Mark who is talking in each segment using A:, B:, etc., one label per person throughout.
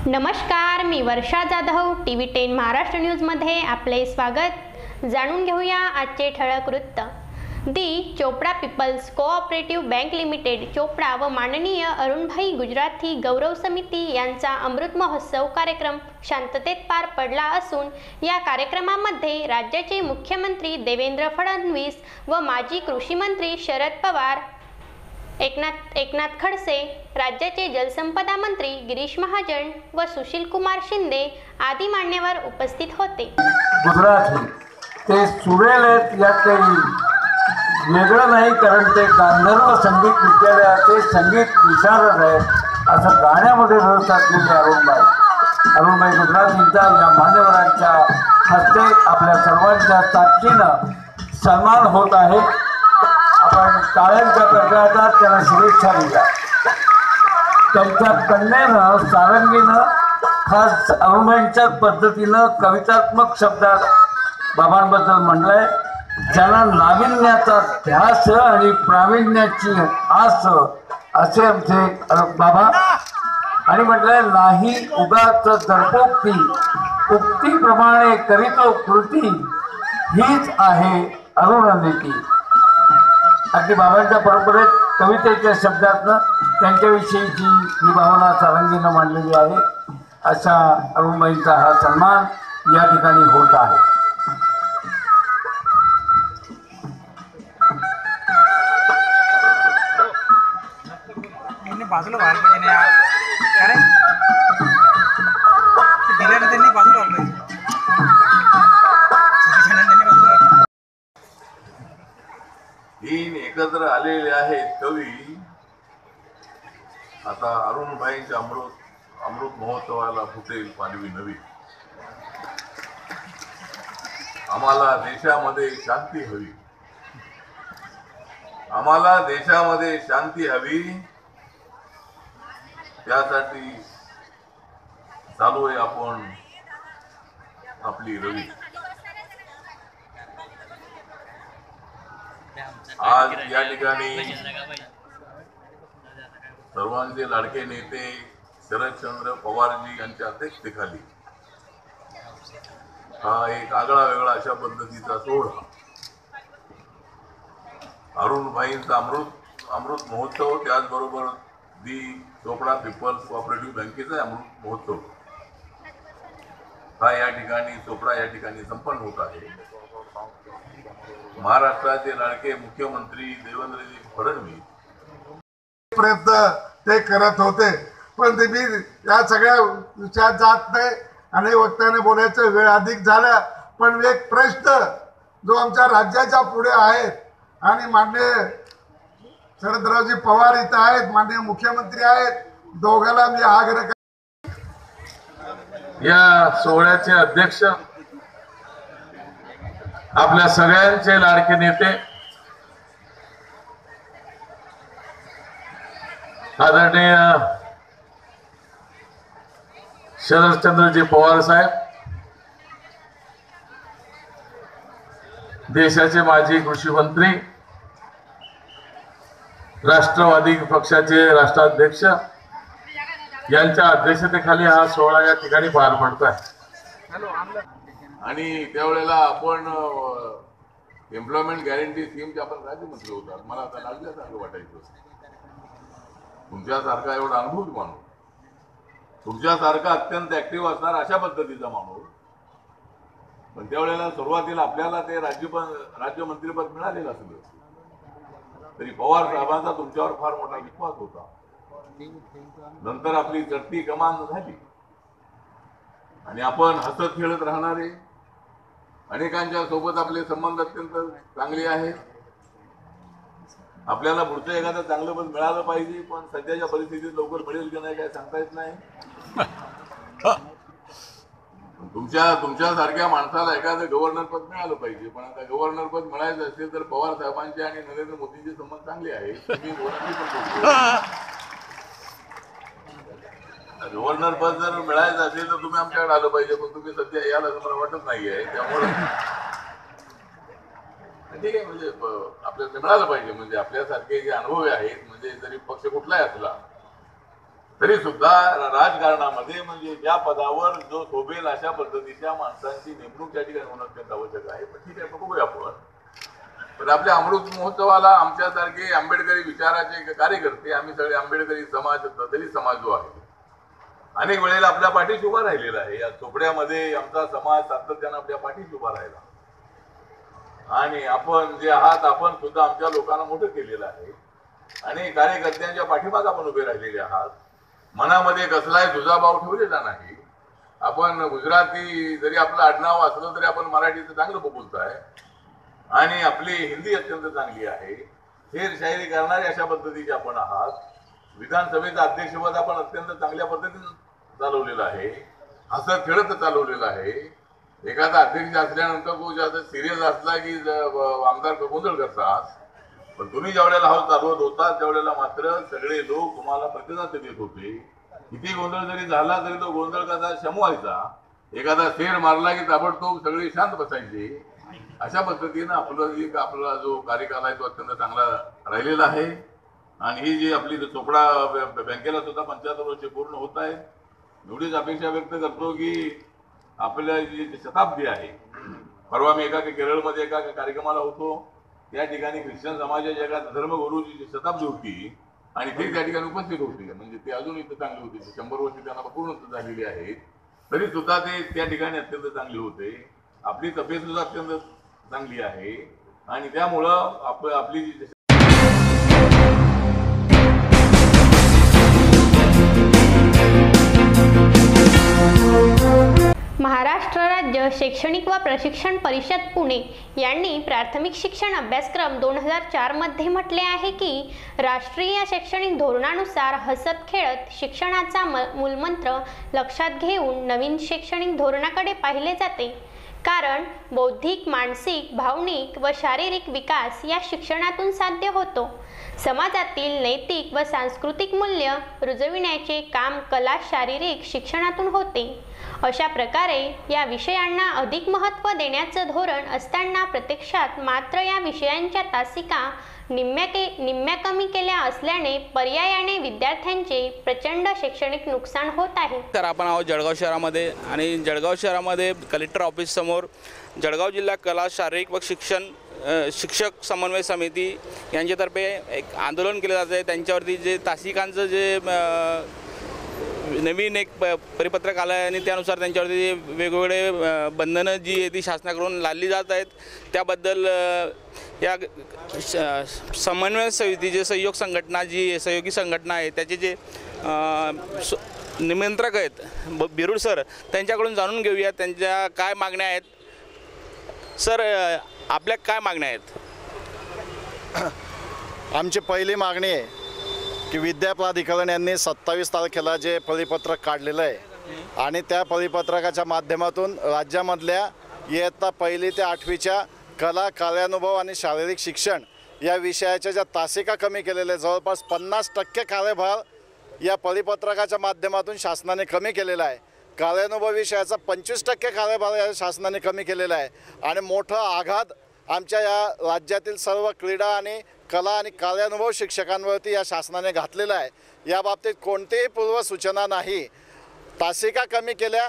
A: नमस्कार, मी वर्षा जाधव. TV10 महाराष्ट्र न्यूजमध्ये आपले स्वागत. जाणून घेऊया आजचे ठळक वृत्त. The Chopda peoples co-operative bank limited Chopda व माननीय अरुणभाई गुजराथी गौरव समिती यांचा अमृत महोत्सव कार्यक्रम शांततेत पार पडला असून या कार्यक्रमामध्ये राज्याचे मुख्यमंत्री देवेंद्र फडणवीस व माजी कृषी मंत्री शरद पवार, एकनाथ खडसे, राज्याचे जलसंपदा मंत्री गिरीश महाजन व सुशील कुमार शिंदे आदी मान्यवर उपस्थित होते.
B: गुजराती ते सुरेल आहेत यात काही वेगळं नाही, कारण ते गांधर्व संगीत विद्यालयाचे संगीत विशारद आहेत असं गाण्यामध्ये रस असलेले अरुणभाई गुजरातींचा या मान्यवरांच्या हस्ते आपल्या सर्वांच्या साक्षीनं सन्मान होत आहे. आपण टाळ्यांच्या कडकडाटात त्यांना शुभेच्छा दिल्या. त्यांच्या कन्येनं सारंगीनं खास अरुणभाईंच्याच पद्धतीनं कवितात्मक शब्दात बाबांबद्दल म्हणलंय. ज्यांना नाविन्याचा ध्यास आणि प्रावीण्याची आस असे आमचे बाबा, आणि म्हटलंय नाही उगाच दर्पोक्ती, उक्तीप्रमाणे करीतो कृती, हीच आहे अरुणनीती. अगदी बाबांच्या परंपरेत कवितेच्या शब्दातनं त्यांच्याविषयीची ही भावना सारंगीनं मांडलेली आहे. अशा अरुणभाईंचा हा सन्मान या ठिकाणी होत आहे.
C: बाजूला व्हायला पाहिजे ना यार, कारण दिल्याने त्यांनी बाजूला व्हायला पाहिजे.
D: तीन एकत्र आलेले आहेत कवी. आता अरुणभाईंच्या अमृत महोत्सवाला फुटेल पालवी नवी. आम्हाला देशामध्ये शांती हवी, आम्हाला देशामध्ये शांती हवी. त्यासाठी चालू आहे आपण आपली रवी. आज या ठिकाणी सर्वांचे लाडके नेते शरदचंद्र पवारजी यांच्या अध्यक्षतेखाली हा एक आगळा वेगळा अशा पद्धतीचा सोहळा अरुणभाईंचा अमृत महोत्सव, त्याचबरोबर दी चोपडा पीपल्स कोऑपरेटिव्ह बँकेचा अमृत महोत्सव हा या ठिकाणी चोपडा या ठिकाणी संपन्न होत आहे. महाराष्ट्राचे लाडके मुख्यमंत्री देवेंद्रजी फडणवीस
E: प्रयत्न ते करत होते, पण ते मी या सगळ्या विषयात जात नाही. अनेक वक्त्याने बोलायचं वेळ अधिक झाला, पण एक प्रश्न जो आमच्या राज्याच्या पुढे आहेत आणि माननीय शरदरावजी पवार इथं आहेत, माननीय मुख्यमंत्री आहेत, दोघांना मी आग्रह.
D: या सोहळ्याचे अध्यक्ष आपल्या सगळ्यांचे लाडके नेते आदरणीय शरदचंद्रजी पवार साहेब, देशाचे माजी कृषी मंत्री, राष्ट्रवादी पक्षाचे राष्ट्राध्यक्ष यांच्या अध्यक्षतेखाली हा सोहळा या ठिकाणी पार पडतो आहे. आणि त्यावेळेला आपण एम्प्लॉयमेंट गॅरंटी स्कीमचे आपण राज्यमंत्री होतात. मला आता लागल्यासारखं वाटायचं. तुमच्यासारखा एवढा अनुभवी माणूस, तुमच्यासारखा अत्यंत ऍक्टिव्ह असणारा अशा पद्धतीचा माणूस, पण त्यावेळेला सुरुवातीला आपल्याला ते राज्यमंत्रीपद मिळालेलं असलं तरी पवार साहेबांचा तुमच्यावर फार मोठा विश्वास होता. नंतर आपली चढती कमान झाली आणि आपण हसत खेळत राहणारे, अनेकांच्या सोबत आपले संबंध अत्यंत चांगले आहेत. आपल्याला पुढचं एखादं चांगलं पद मिळालं पाहिजे, पण सध्याच्या परिस्थितीत लवकर मिळेल की नाही काय सांगता येत नाही. तुमच्यासारख्या माणसाला एखादं गव्हर्नर पद मिळालं पाहिजे, पण आता गव्हर्नर पद मिळायचं असेल तर पवार साहेबांचे आणि नरेंद्र मोदींचे संबंध चांगले आहेत. गव्हर्नर पद जर मिळायचं असेल तर तुम्ही आमच्याकडे आलं पाहिजे, पण तुम्ही सध्या याल असं मला वाटत नाहीये. त्यामुळे ठीक आहे, म्हणजे आपल्याला मिळालं पाहिजे. म्हणजे आपल्यासारखे जे अनुभवी आहेत, म्हणजे जरी पक्ष कुठलाही असला तरी सुद्धा राजकारणामध्ये म्हणजे ज्या पदावर जो शोभेल अशा पद्धतीच्या माणसांची नेमणूक त्या ठिकाणी होणं अत्यंत आवश्यक आहे. पण ठीक आहे, बघूया आपण. पण आपल्या अमृत महोत्सवाला आमच्यासारखे आंबेडकरी विचाराचे कार्यकर्ते, आम्ही सगळे आंबेडकरी समाज, दलित समाज जो आहे, अनेक वेळेला आपल्या पाठीशी उभा राहिलेला आहे. या चोपड्यामध्ये आमचा समाज सातत्यानं आपल्या पाठीशी उभा राहिला आणि आपण जे आहात आपण सुद्धा आमच्या लोकांना मोठं केलेलं आहे आणि कार्यकर्त्यांच्या पाठीमागे आपण उभे राहिलेले आहात. मनामध्ये कसलाही दुजाभाव ठेवलेला नाही. आपण गुजराती जरी आपलं आडनाव असलं तरी आपण मराठीचं चांगलं बोलताय आणि आपली हिंदी अत्यंत चांगली आहे. शेर शायरी करणारे अशा पद्धतीचे आपण आहात. विधानसभेचं अध्यक्षपद आपण अत्यंत चांगल्या पद्धतीने चालवलेलं आहे, हसत खेळत चालवलेलं आहे. एखादा अध्यक्ष असल्यानंतर तो जास्त सिरियस असला की आमदार गोंधळ करतात, पण तुम्ही ज्या वेळेला हाऊस चालवत होता त्यावेळेला मात्र सगळे लोक तुम्हाला प्रतिसाद देत होते. किती गोंधळ जरी झाला तरी तो गोंधळ कसा शमवायचा, एखादा शेर मारला की ताबडतोब सगळे शांत बसायचे. अशा पद्धतीनं आपला जो कार्यकाल आहे तो अत्यंत चांगला राहिलेला आहे. आणि ही जी आपली चोपडा बँकेला सुद्धा 75 वर्षे पूर्ण होत आहेत. एवढीच अपेक्षा व्यक्त करतो की आपल्या जी शताब्दी आहे, परवा मी केरळमध्ये एका कार्यक्रमाला होतो, त्या ठिकाणी ख्रिश्चन समाजाच्या एका धर्मगुरूची जी शताब्दी होती आणि ते त्या ठिकाणी उपस्थित होते. म्हणजे ते अजून इथं चांगली होती. 100 वर्षे त्यांना पूर्ण झालेली आहेत, तरी सुद्धा ते त्या ठिकाणी अत्यंत चांगले होते. आपली तब्येत सुद्धा अत्यंत चांगली आहे आणि त्यामुळं आपली जी
A: महाराष्ट्र राज्य शैक्षणिक व प्रशिक्षण परिषद पुणे यांनी प्राथमिक शिक्षण अभ्यासक्रम 2004 मध्ये म्हटले आहे की राष्ट्रीय शैक्षणिक धोरणानुसार हसत खेळत शिक्षणाचा मूलमंत्र लक्षात घेऊन नवीन शैक्षणिक धोरणाकडे पाहिले जाते. कारण बौद्धिक, मानसिक, भावनिक व शारीरिक विकास या शिक्षणातून साध्य होतो. समाजातील नैतिक व सांस्कृतिक मूल्य रुजविण्याचे काम कला शारीरिक शिक्षणातून होते. अशा प्रकारे या विषयांना अधिक महत्त्व देण्याचं धोरण असताना प्रत्यक्षात मात्र या विषयांच्या तासिका निम्म्या कमी केल्या असल्याने पर्यायाने विद्यार्थ्यांचे प्रचंड शैक्षणिक नुकसान होत आहे.
F: तर आपण आहोत जळगाव शहरामध्ये आणि जळगाव शहरामध्ये कलेक्टर ऑफिस समोर जळगाव जिल्हा कला शारीरिक व शिक्षक समन्वय समिती यांच्यातर्फे एक आंदोलन केले जाते. त्यांच्यावरती जे तासिकांचं जे नवीन एक परिपत्रक आलं आहे आणि त्यानुसार त्यांच्यावरती वेगवेगळे बंधनं जी आहे ती शासनाकडून लादली जात आहेत. त्याबद्दल या समन्वय समितीचे सहयोगी संघटना आहे त्याचे जे निमंत्रक आहेत बिरुड सर, त्यांच्याकडून जाणून घेऊया त्यांच्या काय मागण्या आहेत. सर, आपल्या काय मागण्या आहेत?
G: आमची पहिली मागणी आहे की विद्या प्राधिकरण यांनी 27 तारखेला जे परिपत्रक काढलेलं आहे आणि त्या परिपत्रकाच्या माध्यमातून राज्यामधल्या इयत्ता 1ली ते 8वीच्या कला, कार्यानुभव आणि शारीरिक शिक्षण या विषयाच्या ज्या तासिका कमी केलेल्या जवळपास 50% कार्यभार या परिपत्रकाच्या माध्यमातून शासनाने कमी केलेला आहे. कार्यानुभव विषयाचा 25% कार्यभार या शासनाने कमी केलेला आहे आणि मोठा आघात आमच्या या राज्यातील सर्व क्रीडा आणि कला आणि कार्यानुभव शिक्षकांवरती या शासनाने घातलेला आहे. या बाबतीत कोणतीही पूर्वसूचना नाही. तासिका कमी केल्या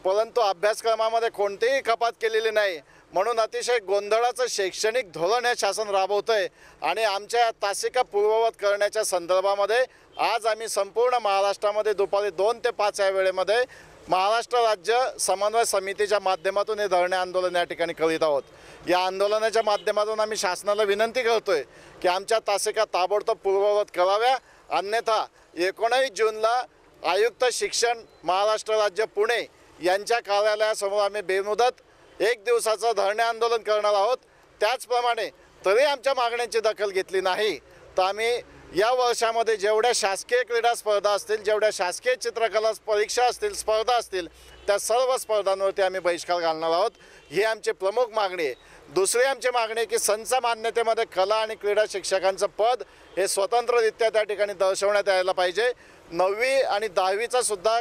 G: परंतु अभ्यासक्रमामध्ये कोणतीही कपात केलेली नाही. म्हणून अतिशय गोंधळाचं शैक्षणिक धोरण हे शासन राबवतं आहे आणि आमच्या या तासिका पूर्ववत करण्याच्या संदर्भामध्ये आज आम्ही संपूर्ण महाराष्ट्रामध्ये दुपारी 2 ते 5 या वेळेमध्ये महाराष्ट्र राज्य समन्वय समितीच्या माध्यमातून हे धरणे आंदोलन या ठिकाणी करीत आहोत. या आंदोलनाच्या माध्यमातून आम्ही शासनाला विनंती करतोय की आमच्या तासिका ताबडतोब पूर्ववत कराव्या, अन्यथा 19 जूनला आयुक्त शिक्षण महाराष्ट्र राज्य पुणे यांच्या कार्यालयासमोर आम्ही बेमुदत 1 दिवसाचं धरणे आंदोलन करणार आहोत. त्याचप्रमाणे तरी आमच्या मागण्यांची दखल घेतली नाही तर आम्ही या वर्षामध्ये जेवढ्या शासकीय क्रीडा स्पर्धा असतील, जेवढ्या शासकीय चित्रकला परीक्षा असतील, स्पर्धा असतील, त्या सर्व स्पर्धांवरती आम्ही बहिष्कार घालणार आहोत. ही आमची प्रमुख मागणी आहे. दुसरी आमची मागणी आहे की संच मान्यतेमध्ये कला आणि क्रीडा शिक्षकांचं पद हे स्वतंत्ररित्या त्या ठिकाणी दर्शवण्यात यायला पाहिजे. 9वी आणि 10वीचा सुद्धा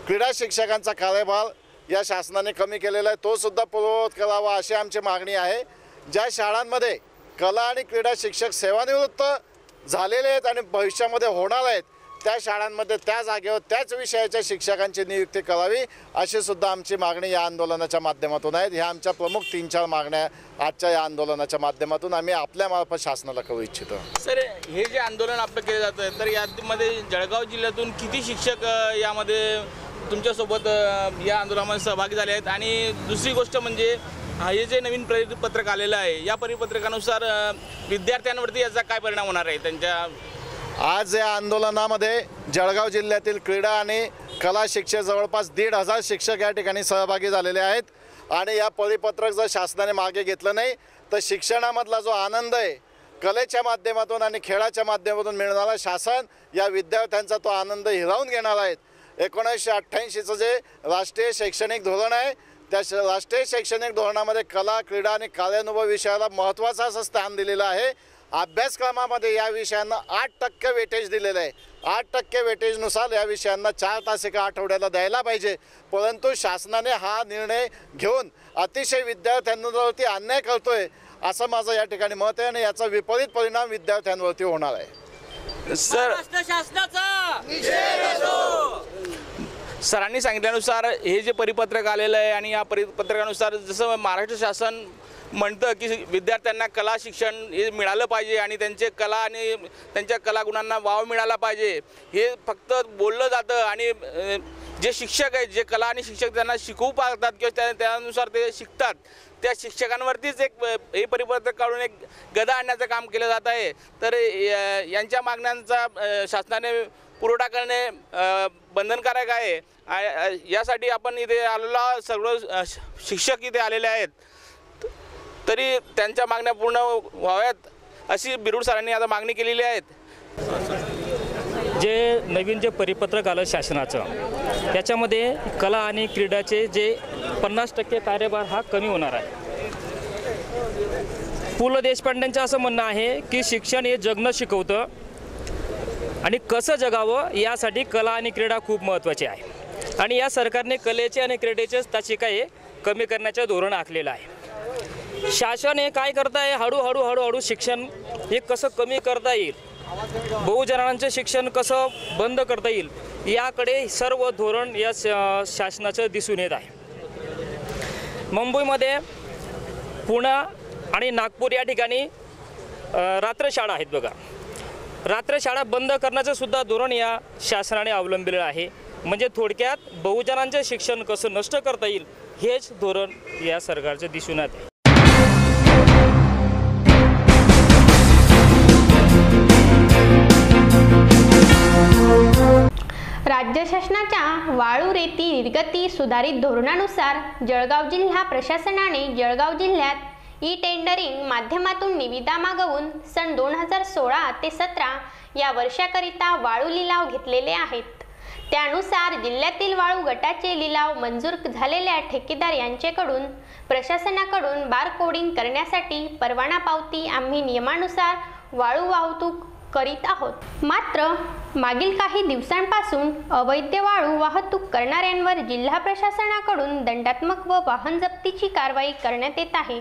G: क्रीडा शिक्षकांचा कार्यभार या शासनाने कमी केलेला आहे, तो सुद्धा पूर्ववत करावा अशी आमची मागणी आहे. ज्या शाळांमध्ये कला आणि क्रीडा शिक्षक सेवानिवृत्त झालेले आहेत आणि भविष्यामध्ये होणार आहेत त्या शाळांमध्ये त्या जागेवर त्याच विषयाच्या शिक्षकांची नियुक्ती करावी अशी सुद्धा आमची मागणी या आंदोलनाच्या माध्यमातून आहे. ह्या आमच्या प्रमुख 3-4 मागण्या आजच्या या आंदोलनाच्या माध्यमातून आम्ही आपल्यामार्फत शासनाला करू इच्छितो.
F: सर, हे जे आंदोलन आपलं केलं जातं तर यामध्ये जळगाव जिल्ह्यातून किती शिक्षक यामध्ये तुमच्यासोबत या आंदोलनामध्ये सहभागी झाले आहेत? आणि दुसरी गोष्ट म्हणजे हे जे नवीन परिपत्रक आलेलं आहे या परिपत्रकानुसार विद्यार्थ्यांवरती याचा काय परिणाम होणार आहे त्यांच्या?
G: आज या आंदोलनामध्ये जळगाव जिल्ह्यातील क्रीडा आणि कला शिक्षक जवळपास 1,500 शिक्षक या ठिकाणी सहभागी झालेले आहेत. आणि या परिपत्रक जर शासनाने मागे घेतलं नाही तर शिक्षणामधला जो आनंद आहे कलेच्या माध्यमातून आणि खेळाच्या माध्यमातून मिळणारा शासन या विद्यार्थ्यांचा तो आनंद हिरावून घेणार आहे. 1988चं जे राष्ट्रीय शैक्षणिक धोरण आहे त्या राष्ट्रीय शैक्षणिक धोरणामध्ये कला, क्रीडा आणि कार्यानुभव विषयाला महत्त्वाचं असं स्थान दिलेलं आहे. अभ्यासक्रमामध्ये या विषयांना 8% वेटेज दिलेलं आहे. 8% वेटेजनुसार या विषयांना 4 तास एका आठवड्याला द्यायला पाहिजे. परंतु शासनाने हा निर्णय घेऊन अतिशय विद्यार्थ्यांवरती अन्याय करतोय असं माझं या ठिकाणी मत आहे आणि याचा विपरीत परिणाम विद्यार्थ्यांवरती होणार आहे.
F: सरांनी सांगितल्यानुसार हे जे परिपत्रक आलेलं आहे आणि या परिपत्रकानुसार जसं महाराष्ट्र शासन म्हणतं की विद्यार्थ्यांना कला शिक्षण हे मिळालं पाहिजे आणि त्यांचे कला आणि त्यांच्या कलागुणांना वाव मिळाला पाहिजे, हे फक्त बोललं जातं. आणि जे शिक्षक आहेत, जे कला आणि शिक्षक त्यांना शिकवू पाहतात किंवा त्यानुसार ते शिकतात, त्या शिक्षकांवरतीच एक हे परिपत्रक काढून एक गदा आणण्याचं काम केलं जात आहे. तर यांच्या मागण्यांचा शासनाने पुरवठा करणे बंधनकारक आहे. यासाठी आपण इथे आलेला सर्व शिक्षक इथे आलेले आहेत, तरी त्यांच्या मागण्या पूर्ण व्हाव्यात अशी बिरुड सरांनी आता मागणी केलेली आहेत.
H: जे नवीन जे परिपत्रक आलं शासनाचं त्याच्यामध्ये कला आणि क्रीडाचे जे 50% कार्यभार हा कमी होणार आहे. पु ल देशपांडेंचं असं म्हणणं आहे की शिक्षण हे जगणं शिकवतं आणि कसं जगावं यासाठी कला आणि क्रीडा खूप महत्त्वाची आहे. आणि या सरकारने कलेचे आणि क्रीडेचे तासिका हे कमी करण्याचं धोरण आखलेलं आहे. शासन हे काय करत आहे, हळूहळू शिक्षण हे कसं कमी करता येईल, बहुजनांचं शिक्षण कसं बंद करता येईल याकडे सर्व धोरण या शासनाचं दिसून येत आहे. मुंबईमध्ये, पुणे आणि नागपूर या ठिकाणी रात्रशाळा आहेत बघा. रात्रशाळा बंद करण्याचं सुद्धा धोरण या शासनाने अवलंबिलेलं आहे. म्हणजे थोडक्यात बहुजनांचं शिक्षण कसं नष्ट करता येईल हेच धोरण या सरकारचं दिसून येत आहे.
A: राज्य शासनाच्या वाळू रेती निर्गती सुधारित धोरणानुसार जळगाव जिल्हा प्रशासनाने जळगाव जिल्ह्यात टेंडरिंग माध्यमातून निविदा मागवून सन 2016 ते 17 या वर्षाकरिता वाळू लिलाव घेतलेले आहेत. त्यानुसार जिल्ह्यातील वाळू गटाचे लिलाव मंजूर झालेल्या ठेकेदार यांच्याकडून प्रशासनाकडून बारकोडिंग करण्यासाठी परवाना पावती आम्ही नियमानुसार वाळू वाहतूक करीत आहोत. मात्र मागील काही दिवसांपासून अवैध वाळू वाहतूक करणाऱ्यांवर जिल्हा प्रशासनाकडून दंडात्मक व वाहन जप्तीची कारवाई करण्यात येत आहे.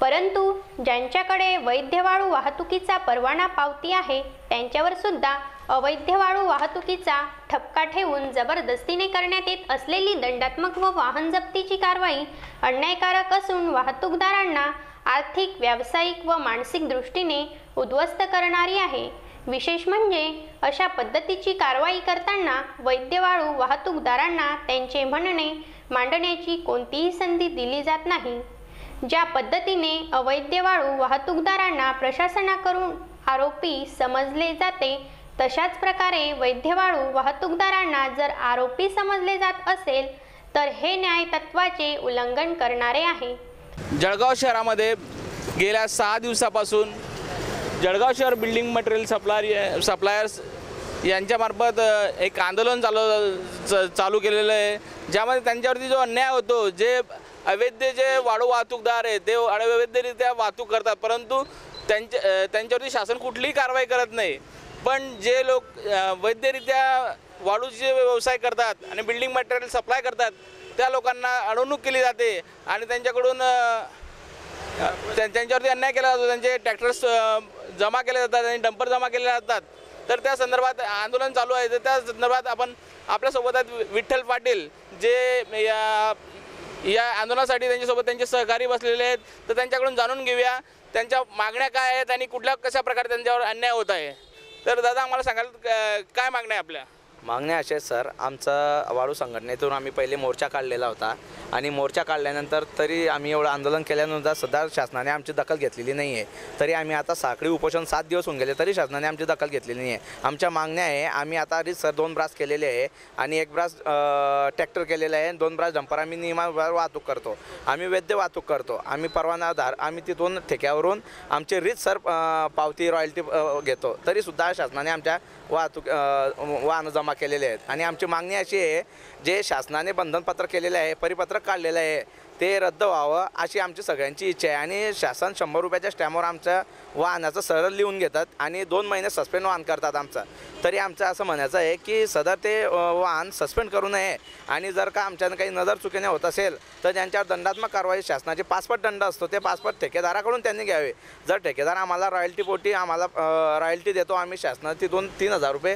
A: परंतु ज्यांच्याकडे वैध वाळू वाहतुकीचा परवाना पावती आहे त्यांच्यावर सुद्धा अवैध वाळू वाहतुकीचा ठपका ठेवून जबरदस्तीने करण्यात येत असलेली दंडात्मक व वाहन जप्तीची कारवाई अन्यायकारक असून वाहतूकदारांना आर्थिक, व्यावसायिक व मानसिक दृष्टीने उद्ध्वस्त करणारी आहे. विशेष म्हणजे अशा पद्धतीची कारवाई करताना वैध वाळू वाहतूकदारांना त्यांचे म्हणणे मांडण्याची कोणतीही संधी दिली जात नाही. ज्या पद्धतीने अवैध वाळू वाहतूकदारांना प्रशासनाकडून आरोपी समजले जाते तशाच प्रकारे वैध वाळू वाहतूकदारांना जर आरोपी समजले जात असेल तर हे न्यायतत्वाचे उल्लंघन करणारे आहे.
F: जळगाव शहरामध्ये गेल्या 6 दिवसापासून जळगाव शहर बिल्डिंग मटेरियल सप्लायर्स यांच्यामार्फत एक आंदोलन चालू केलेलं आहे, ज्यामध्ये त्यांच्यावरती जो अन्याय होतो, जे अवैध जे वाळू वाहतूकदार आहेत ते अवैधरित्या वाहतूक करतात, परंतु त्यांच्यावरती शासन कुठलीही कारवाई करत नाही. पण जे लोक वैधरित्या वाळूचे व्यवसाय करतात आणि बिल्डिंग मटेरियल सप्लाय करतात त्या लोकांना अडवणूक केली जाते आणि त्यांच्याकडून त्यांच्यावरती अन्याय केला जातो. त्यांचे ट्रॅक्टर्स जमा केले जातात आणि डंपर जमा केले जातात. तर त्या संदर्भात आंदोलन चालू आहे. तर त्या संदर्भात आपण आपल्यासोबत आहेत विठ्ठल पाटील, जे या आंदोलनासाठी त्यांच्यासोबत त्यांचे सहकारी बसलेले आहेत. तर त्यांच्याकडून जाणून घेऊया त्यांच्या मागण्या काय आहेत आणि कुठल्या कशा प्रकारे त्यांच्यावर अन्याय होत आहे. तर दादा आम्हाला सांगाल काय मागण्या आहे आपल्या?
I: मागण्या अशा आहेत सर, आमचा वाळू संघटनेतून आम्ही पहिले मोर्चा काढलेला होता आणि मोर्चा काढल्यानंतर तरी आम्ही एवढं आंदोलन केल्यानंतर सुद्धा शासनाने आमची दखल घेतलेली नाही आहे. तरी आम्ही आता साखळी उपोषण 7 दिवस होऊन गेले तरी शासनाने आमची दखल घेतलेली नाही आहे. आमच्या मागण्या आहे, आम्ही आता आधीच सर 2 ब्रास केलेले आहे आणि 1 ब्रास ट्रॅक्टर केलेला आहे, 2 ब्रास डंपर आम्ही नियमानुसार वाहतूक करतो, आम्ही वैद्य वाहतूक करतो, आम्ही परवानाधार आम्ही तिथून ठेक्यावरून आमचे रीत सर पावती रॉयल्टी घेतो. तरीसुद्धा शासनाने आमच्या वाहनं जमा केलेले आहेत आणि आमची मागणी अशी आहे, जे शासनाने बंधनपत्र केलेले आहे, परिपत्रक काढलेलं आहे ते रद्द व्हावं अशी आमची सगळ्यांची इच्छा आहे. आणि शासन 100 रुपयाच्या स्टॅम्पवर आमच्या वाहनाचं सरळ लिहून घेतात आणि 2 महिने सस्पेंड वाहन करतात आमचं. तरी आमचं असं म्हणायचं आहे की सदर ते वाहन सस्पेंड करू नये आणि जर का आमच्यानं काही नजर चुकीने होत असेल तर त्यांच्यावर दंडात्मक कारवाई शासनाचे 5पट दंड असतो ते 5पट ठेकेदाराकडून त्यांनी घ्यावे. जर ठेकेदार आम्हाला रॉयल्टीपोटी आम्हाला रॉयल्टी देतो, आम्ही शासनाला तिथून 3000 रुपये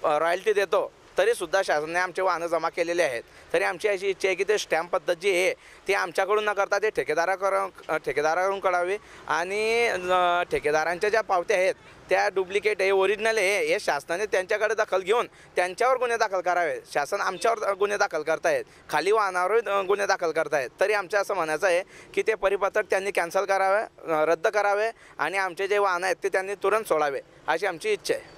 I: रॉयल्टी देतो, तरीसुद्धा शासनाने आमचे वाहनं जमा केलेले आहेत. तरी आमची अशी इच्छा आहे की ते स्टॅम्प पद्धत जी आहे ती आमच्याकडून न करता ते ठेकेदाराकडून करावी आणि ठेकेदारांच्या ज्या पावत्या आहेत त्या डुप्लिकेट आहे, ओरिजिनल आहे, हे शासनाने त्यांच्याकडे दखल घेऊन त्यांच्यावर गुन्हे दाखल करावे. शासन आमच्यावर गुन्हे दाखल करतायत, खाली वाहनावर गुन्हे दाखल करतायत. तरी आमचं असं म्हणायचं आहे की ते परिपत्रक त्यांनी कॅन्सल करावे, रद्द करावे आणि आमचे जे वाहनं आहेत ते त्यांनी तुरंत सोडावे अशी आमची इच्छा आहे.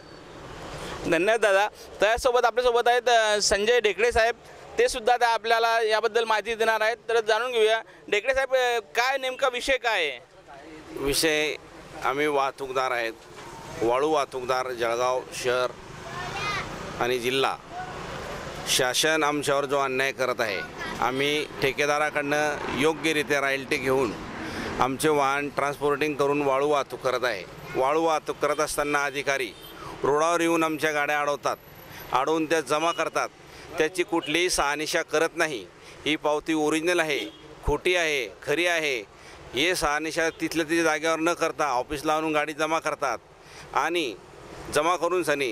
F: धन्यवाद दादा. त्यासोबत आपल्यासोबत आहेत संजय ढेकळे साहेब, ते सुद्धा त्या आपल्याला याबद्दल माहिती देणार आहेत. तर जाणून घेऊया ढेकळे साहेब, काय नेमका विषय काय आहे?
J: विषय आम्ही वाहतूकदार आहेत, वाळू वाहतूकदार जळगाव शहर आणि जिल्हा. शासन आमच्यावर जो अन्याय करत आहे, आम्ही ठेकेदाराकडनं योग्यरित्या रॉयल्टी घेऊन आमचे वाहन ट्रान्सपोर्टिंग करून वाळू वाहतूक करत आहे. वाळू वाहतूक करत असताना अधिकारी रोडावर येऊन आमच्या गाड्या अडवतात, अडवून त्या जमा करतात, त्याची कुठलीही शहानिशा करत नाही. ही पावती ओरिजिनल आहे, खोटी आहे, खरी आहे, हे शहानिशा तिथल्या तिथे जागेवर न करता ऑफिसला आणून गाडी जमा करतात आणि जमा करून सनी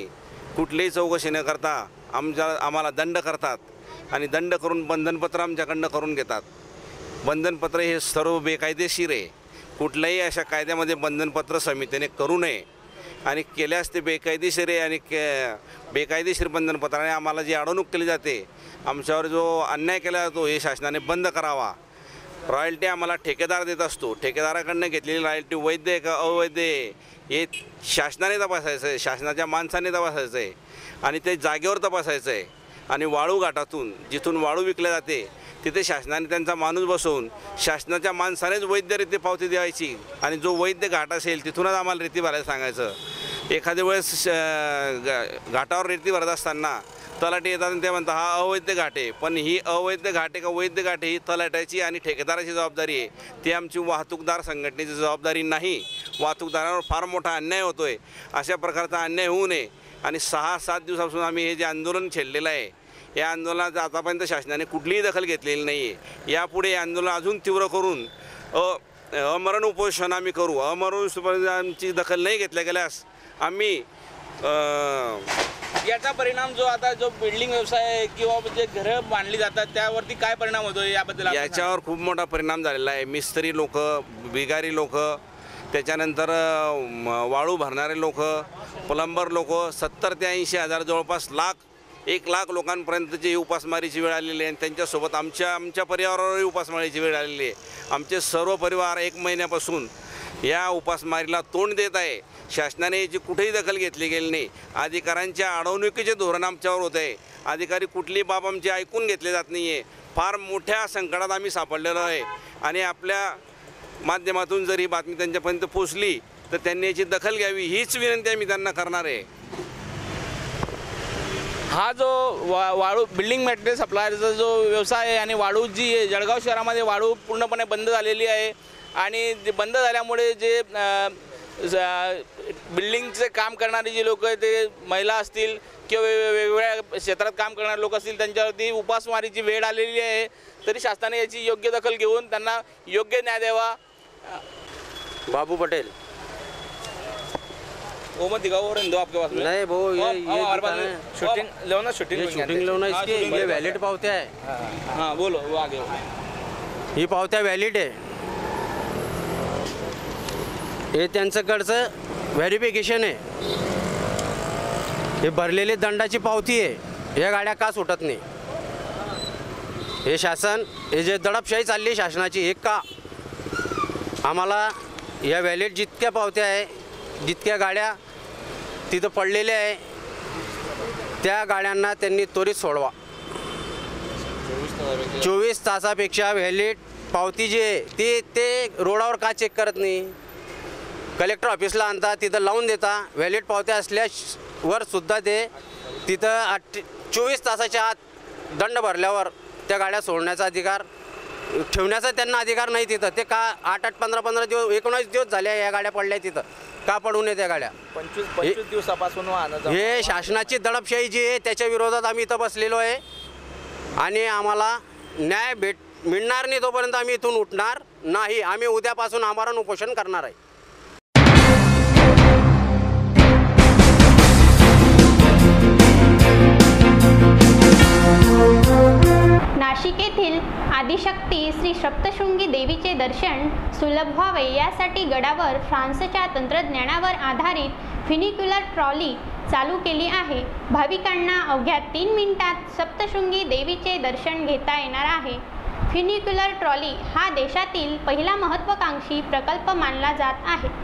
J: कुठलीही चौकशी न करता आम्हाला दंड करतात आणि दंड करून बंधनपत्र आमच्याकडनं करून घेतात. बंधनपत्र हे सर्व बेकायदेशीर आहे. कुठल्याही अशा कायद्यामध्ये बंधनपत्र समितीने करू नये आणि केल्यास ते बेकायदेशीर आहे आणि बेकायदेशीर बंधनपत्राने आम्हाला जी अडवणूक केली जाते, आमच्यावर जो अन्याय केला जातो, हे शासनाने बंद करावा. रॉयल्टी आम्हाला ठेकेदार देत असतो, ठेकेदाराकडनं घेतलेली रॉयल्टी वैध आहे का अवैध आहे हे शासनाने तपासायचं आहे, शासनाच्या माणसाने तपासायचं आहे आणि ते जागेवर तपासायचं आहे. आणि वाळू घाटातून जिथून वाळू विकल्या जाते तिथे शासनाने त्यांचा माणूस बसवून शासनाच्या माणसानेच वैद्य रीती पावती द्यायची आणि जो वैद्य घाट असेल तिथूनच आम्हाला रेती भरायला सांगायचं. एखाद्या वेळेस घाटावर रेती भरत असताना तलाठी येतात आणि ते म्हणतात हा अवैध घाट आहे, पण ही अवैध घाट आहे का वैध घाट आहे ही तलाट्याची आणि ठेकेदाराची जबाबदारी आहे. ती आमची वाहतूकदार संघटनेची जबाबदारी नाही. वाहतूकदारावर फार मोठा अन्याय होतो आहे. अशा प्रकारचा अन्याय होऊ नये आणि 6-7 दिवसापासून आम्ही हे जे आंदोलन छेडलेलं आहे, या आंदोलनात आतापर्यंत शासनाने कुठलीही दखल घेतलेली नाही आहे. यापुढे हे आंदोलन अजून तीव्र करून अमरण उपोषण आम्ही करू. अमरण उपोषणाची दखल नाही घेतल्या गेल्यास आम्ही
F: याचा परिणाम जो बिल्डिंग व्यवसाय किंवा जे घरं बांधली जातात त्यावरती काय परिणाम होतो याबद्दल?
J: याच्यावर खूप मोठा परिणाम झालेला आहे. मिस्त्री लोक, बिगारी लोक, त्याच्यानंतर वाळू भरणारे लोक, प्लंबर लोक, 70 ते 80 हजार जवळपास 1 लाख लोकांपर्यंतची उपासमारीची वेळ आलेली आहे आणि त्यांच्यासोबत आमच्या परिवारावरही उपासमारीची वेळ आलेली आहे. आमचे सर्व परिवार 1 महिन्यापासून या उपासमारीला तोंड देत आहे. शासनाने याची कुठेही दखल घेतली गेली नाही. अधिकाऱ्यांच्या अडवणुकीचे धोरण आमच्यावर होत आहे. अधिकारी कुठली बाब आमची ऐकून घेतले जात नाही आहे. फार मोठ्या संकटात आम्ही सापडलेलो आहे आणि आपल्या माध्यमातून जर ही बातमी त्यांच्यापर्यंत पोचली तर त्यांनी याची दखल घ्यावी हीच विनंती आम्ही त्यांना करणार आहे.
F: हा जो वाळू बिल्डिंग मटेरियल सप्लायरचा जो व्यवसाय आहे आणि वाळू जी आहे, जळगाव शहरामध्ये वाळू पूर्णपणे बंद झालेली आहे आणि बंद झाल्यामुळे जे बिल्डिंगचे काम करणारे जे लोक आहेत ते महिला असतील किंवा वेगवेगळ्या क्षेत्रात काम करणारे लोक असतील त्यांच्यावरती उपासमारीची वेळ आलेली आहे. तरी शासनाने याची योग्य दखल घेऊन त्यांना योग्य न्याय द्यावा.
I: बाबू पटेल.
F: वो मत दिखाओ और दो आपके पास में।
K: नहीं वो ये
F: हमारे पास में
I: शूटिंग लो ना शूटिंग
K: ये शूटिंग लो ना इसकी, ये वैलिड पावत्या आहे.
F: हाँ बोलो वो आगे
K: ही पावत्या व्हॅलिड आहे. हे त्यांच्याकडचं व्हेरिफिकेशन आहे. हे भरलेली दंडाची पावती आहे. या गाड्या का सुटत नाही? हे शासन, हे जे दडपशाही चालली शासनाची, हे का? आम्हाला या व्हॅलिड जितक्या पावत्या आहे, जितक्या गाड्या तिथं पडलेल्या आहे, त्या गाड्यांना त्यांनी त्वरित सोडवा. 24 तासापेक्षा व्हॅलिड पावती जी आहे ते रोडावर का चेक करत नाही? कलेक्टर ऑफिसला आणता, तिथं लावून देता. व्हॅलिड पावत्या असल्यावर सुद्धा ते तिथं 24 तासाच्या आत दंड भरल्यावर त्या गाड्या सोडण्याचा अधिकार, ठेवण्याचा त्यांना अधिकार नाही तिथं. ते का 8-8, 15-15 दिवस, 19 दिवस झाले या गाड्या पडल्या तिथं. का पडू नये त्या गाड्या?
I: 25 दिवसापासून
K: हे शासनाची दडपशाही जी आहे त्याच्या विरोधात आम्ही इथं बसलेलो आहे. आणि आम्हाला न्याय मिळणार नाही तोपर्यंत आम्ही इथून उठणार नाही. आम्ही उद्यापासून आमरण उपोषण करणार आहे.
A: नाशिक येथील आदिशक्ती श्री सप्तशृंगी देवीचे दर्शन सुलभ व्हावे यासाठी गडावर फ्रान्सच्या तंत्रज्ञानावर आधारित फ्युनिक्युलर ट्रॉली चालू केली आहे. भाविकांना अवघ्या 3 मिनिटात सप्तशृंगी देवीचे दर्शन घेता येणार आहे. फ्युनिक्युलर ट्रॉली हा देशातील पहिला महत्त्वाकांक्षी प्रकल्प मानला जात आहे.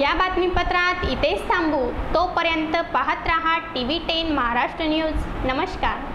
A: या बातमीपत्रात इथेच थांबू. तोपर्यंत पाहत रहा TV10 महाराष्ट्र न्यूज. नमस्कार.